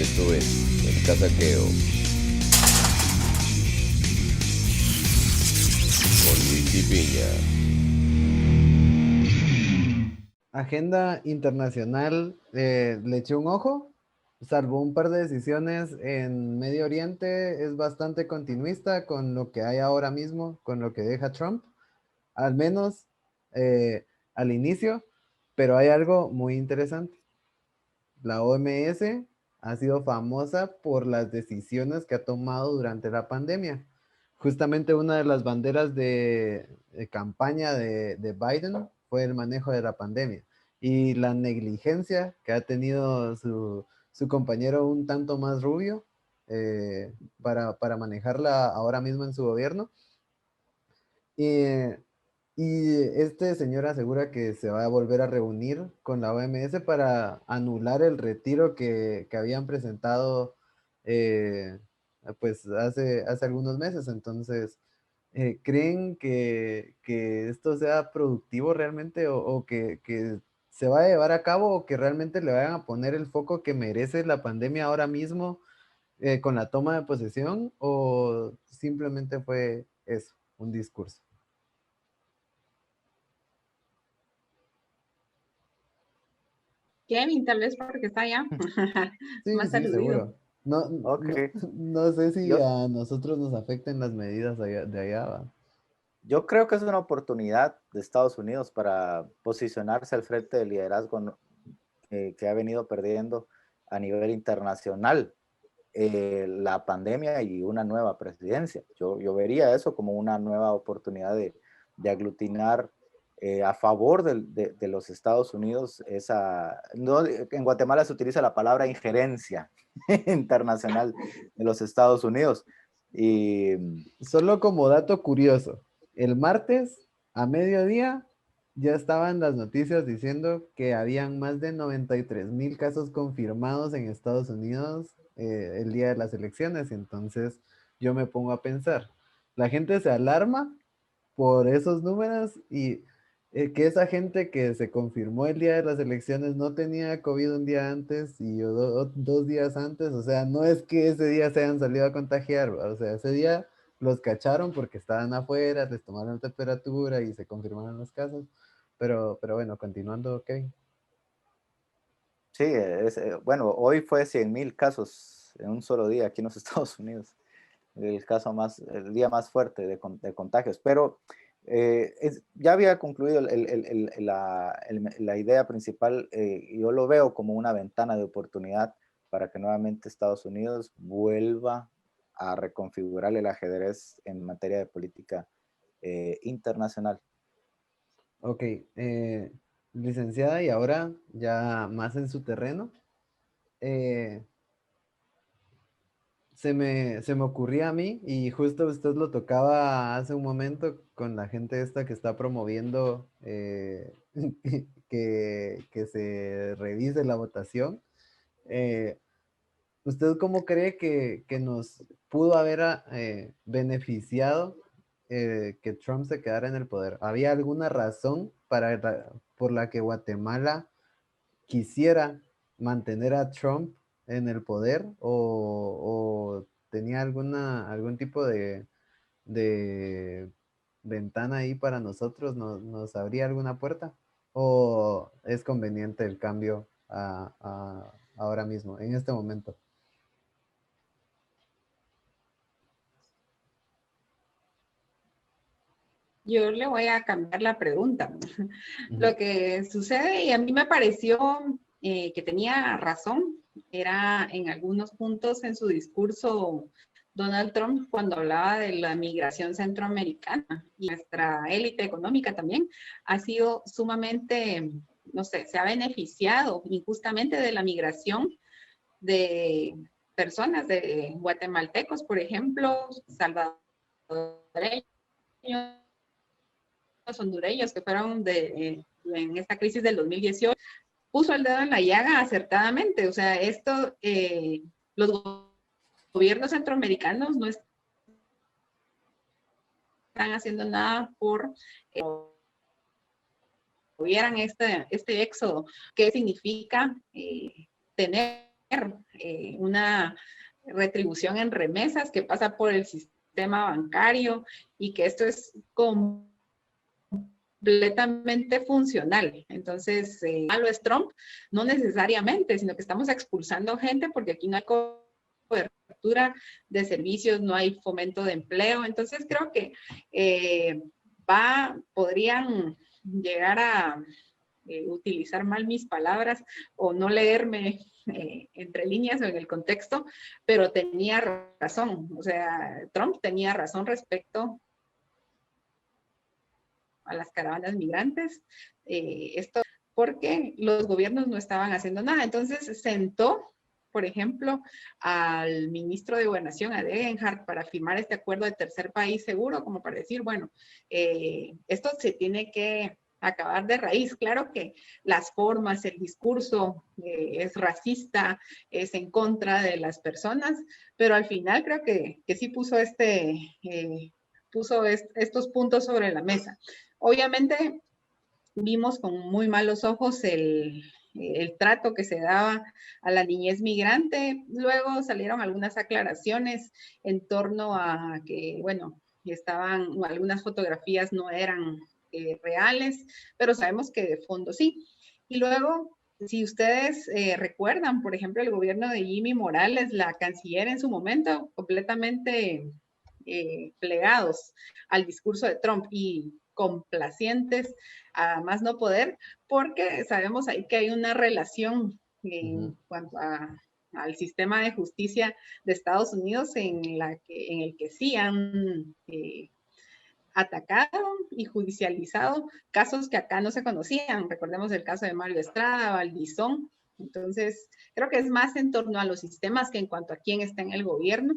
Esto es El Casaqueo con Luis y Piña. Agenda internacional, le eché un ojo, salvo un par de decisiones en Medio Oriente, es bastante continuista con lo que hay ahora mismo, con lo que deja Trump, al menos eh, al inicio, pero hay algo muy interesante. La OMS ha sido famosa por las decisiones que ha tomado durante la pandemia. Justamente una de las banderas de campaña de Biden fue el manejo de la pandemia y la negligencia que ha tenido su compañero un tanto más rubio para manejarla ahora mismo en su gobierno. Y, y este señor asegura que se va a volver a reunir con la OMS para anular el retiro que habían presentado eh, pues hace algunos meses. Entonces, ¿creen que esto sea productivo realmente o que se va a llevar a cabo o que realmente le vayan a poner el foco que merece la pandemia ahora mismo con la toma de posesión o simplemente fue eso, un discurso? Kevin, tal vez porque está allá Sí, más sí, aludido. seguro. No, Ok, no, no sé si yo, a nosotros nos afecten las medidas de allá, ¿va? yo creo que es una oportunidad de Estados Unidos para posicionarse al frente del liderazgo que ha venido perdiendo a nivel internacional la pandemia y una nueva presidencia. Yo vería eso como una nueva oportunidad de aglutinar a favor de los Estados Unidos. No, en Guatemala se utiliza la palabra injerencia internacional de los Estados Unidos. Y Solo como dato curioso, el martes a mediodía ya estaban las noticias diciendo que habían más de 93,000 casos confirmados en Estados Unidos el día de las elecciones. Entonces yo me pongo a pensar, la gente se alarma por esos números y que esa gente que se confirmó el día de las elecciones no tenía COVID un día antes y 2 días antes, o sea, no es que ese día se hayan salido a contagiar, ¿va? O sea, ese día los cacharon porque estaban afuera, les tomaron temperatura y se confirmaron los casos, pero bueno, continuando, Kevin. sí, bueno, hoy fue 100,000 casos en un solo día aquí en los Estados Unidos. El día más fuerte de contagios, pero ya había concluido la idea principal. Yo lo veo como una ventana de oportunidad para que nuevamente Estados Unidos vuelva a reconfigurar el ajedrez en materia de política internacional. Ok, licenciada, y ahora ya más en su terreno. eh, se me ocurría a mí, y justo usted lo tocaba hace un momento con la gente esta que está promoviendo que se revise la votación. Eh, ¿Usted cómo cree que nos pudo haber beneficiado que Trump se quedara en el poder? ¿Había alguna razón por la que Guatemala quisiera mantener a Trump en el poder o tenía algún tipo de ventana ahí para nosotros? ¿Nos abría alguna puerta? ¿O es conveniente el cambio ahora mismo, en este momento? Yo le voy a cambiar la pregunta. Ujú. Lo que sucede, y a mí me pareció que tenía razón, era en algunos puntos en su discurso Donald Trump cuando hablaba de la migración centroamericana y nuestra élite económica también ha sido sumamente, no sé, se ha beneficiado injustamente de la migración de personas de guatemaltecos, por ejemplo, salvadoreños, hondureños que fueron en esta crisis del 2018, puso el dedo en la llaga acertadamente. O sea, los gobiernos centroamericanos no están haciendo nada por hubieran este éxodo. ¿Qué significa tener una retribución en remesas que pasa por el sistema bancario y que esto es completamente funcional. Entonces, malo es Trump, no necesariamente, sino que estamos expulsando gente porque aquí no hay cobertura de servicios, no hay fomento de empleo. Entonces, creo que podrían llegar a utilizar mal mis palabras o no leerme entre líneas o en el contexto, pero tenía razón. O sea, Trump tenía razón respecto a las caravanas migrantes. Esto porque los gobiernos no estaban haciendo nada. Entonces sentó, por ejemplo, al ministro de Gobernación, a Degenhardt, para firmar este acuerdo de tercer país seguro, como para decir, bueno, esto se tiene que acabar de raíz. Claro que las formas, el discurso es racista, es en contra de las personas, pero al final creo que sí puso estos puntos sobre la mesa. Obviamente vimos con muy malos ojos el trato que se daba a la niñez migrante. Luego salieron algunas aclaraciones en torno a que, bueno, algunas fotografías no eran reales, pero sabemos que de fondo sí. Y luego, si ustedes recuerdan, por ejemplo, el gobierno de Jimmy Morales, la canciller en su momento, completamente plegados al discurso de Trump y complacientes a más no poder, porque sabemos ahí que hay una relación en cuanto al sistema de justicia de Estados Unidos en el que sí han atacado y judicializado casos que acá no se conocían. Recordemos el caso de Mario Estrada, Valdizón. Entonces, creo que es más en torno a los sistemas que en cuanto a quién está en el gobierno.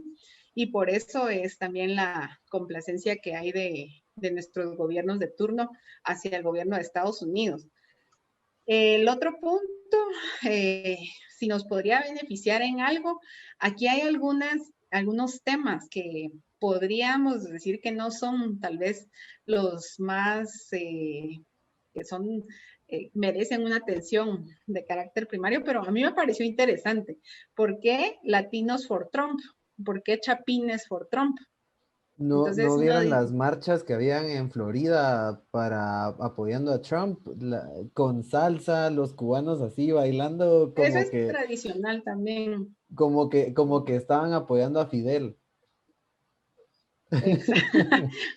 Y por eso es también la complacencia que hay de nuestros gobiernos de turno hacia el gobierno de Estados Unidos. El otro punto, si nos podría beneficiar en algo, aquí hay algunos temas que podríamos decir que no son tal vez los más, que son, merecen una atención de carácter primario, pero a mí me pareció interesante. ¿Por qué Latinos for Trump? ¿Por qué Chapines for Trump? Entonces, ¿No vieron las marchas que habían en Florida para apoyando a Trump? Con salsa, los cubanos así bailando eso es tradicional también. Como que estaban apoyando a Fidel.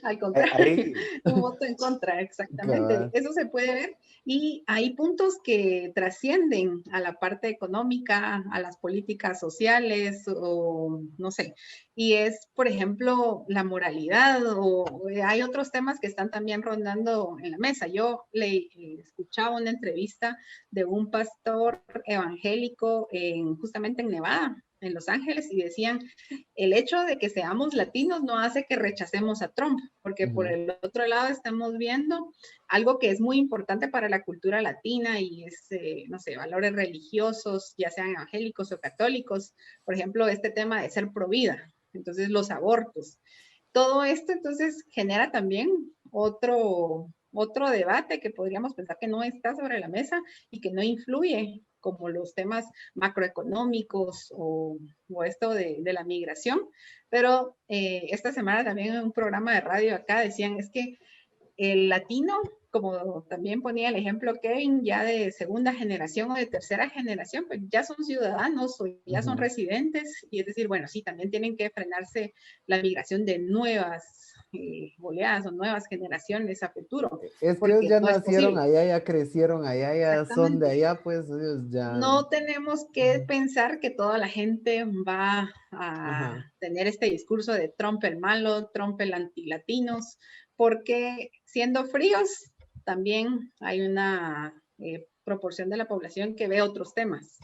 Al contrario, un voto en contra, exactamente. Cabal. Eso se puede ver y hay puntos que trascienden a la parte económica, a las políticas sociales o no sé. Y es, por ejemplo, la moralidad o hay otros temas que están también rondando en la mesa. Yo le escuchaba una entrevista de un pastor evangélico justamente en Nevada, en Los Ángeles, y decían, el hecho de que seamos latinos no hace que rechacemos a Trump, porque por el otro lado estamos viendo algo que es muy importante para la cultura latina y es, no sé, valores religiosos, ya sean evangélicos o católicos, por ejemplo, este tema de ser pro vida, entonces los abortos. Todo esto entonces genera también otro debate que podríamos pensar que no está sobre la mesa y que no influye como los temas macroeconómicos o esto de la migración. Pero esta semana también en un programa de radio acá decían, es que el latino, como también ponía el ejemplo Kevin, ya de segunda generación o de tercera generación, pues ya son ciudadanos o ya son residentes, y es decir, bueno, sí, también tienen que frenarse la migración de nuevas oleadas o nuevas generaciones a futuro. Es que ellos ya no nacieron allá, ya crecieron allá, ya son de allá, pues ellos ya... No tenemos que pensar que toda la gente va a tener este discurso de Trump el malo, Trump el antilatinos, porque siendo fríos, también hay una proporción de la población que ve otros temas.